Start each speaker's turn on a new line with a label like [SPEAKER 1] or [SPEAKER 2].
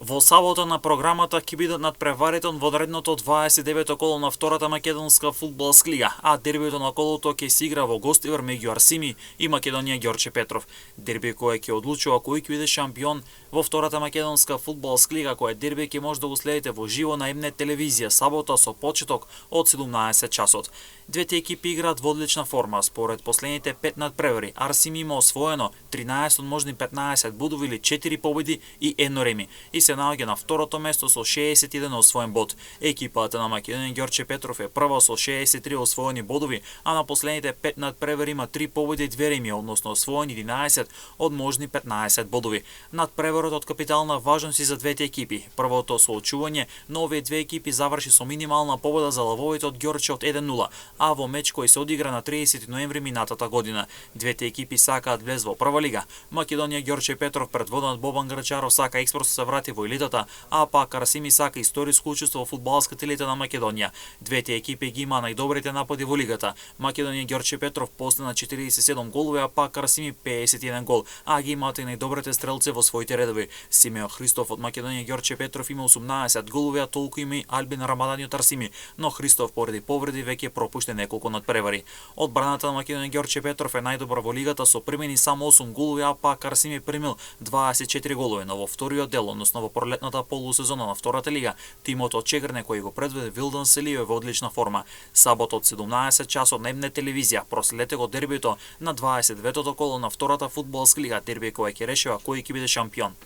[SPEAKER 1] Во сабота на програмата ќе бидат надпреварите во одредното 29-то коло на втората македонска фудбалска лига, а дербито на колото ќе се игра во гостивар меѓу Арсими и Македонија Ѓорче Петров. Дерби кое ќе одлучува кој ќе биде шампион во втората македонска фудбалска лига, кое дерби ќе може да го следите во живо на М-нет телевизија сабота со почеток од 17 часот. Двете екипи играат во одлична форма. Според последните 5 надпревари, Арсими има освоено 13 од можни 15 бодови или 4 победи и 1 реми и се наоѓа на второто место со 61 освоен бод. Екипата на Македонија Ѓорче Петров е прва со 63 освоени бодови, а на последните 5 надпревари има 3 победи и 2 реми, односно освоени 11 од можни 15 бодови. Надпреварот од капитална важност и за двете екипи. Првото соочување на овие две екипи заврши со минимална победа за лавовите од Ѓорче од 1-0, а во меч кој се одигра на 30 ноември минатата година. Двете екипи сакаат влез во прва лига. Македонија Ѓорче Петров предводен од Бобан Грачаров сака експресо се врати во елитата, а пак Арсими сака историско учество во фудбалската елита на Македонија. Двете екипи ги има најдобрите напади во лигата. Македонија Ѓорче Петров постигна 47 голови, а пак Арсими 51 гол, а ги имаат и најдобрите стрелци во своите редови. Симеон Христов од Македонија Ѓорче Петров има 18 голови, а толку има и Албин Рамадани од Арсими, но Христов поради повреди веќе пропушти неколку надпревари. Одбраната на Македонија Ѓорче Петров е најдобра во лигата со примени само 8 голови, а пак Арсими примил 24 голови, но во вториот дел, односно во пролетната полусезона на втората лига, тимот од Чегрне кој го предведе Вилдан Селио е во одлична форма. Сабота од 17 часот на М-нет телевизија проследете го дербито на 29-то коло на втората фудбалска лига, дерби кој ќе решава кој ќе биде шампион.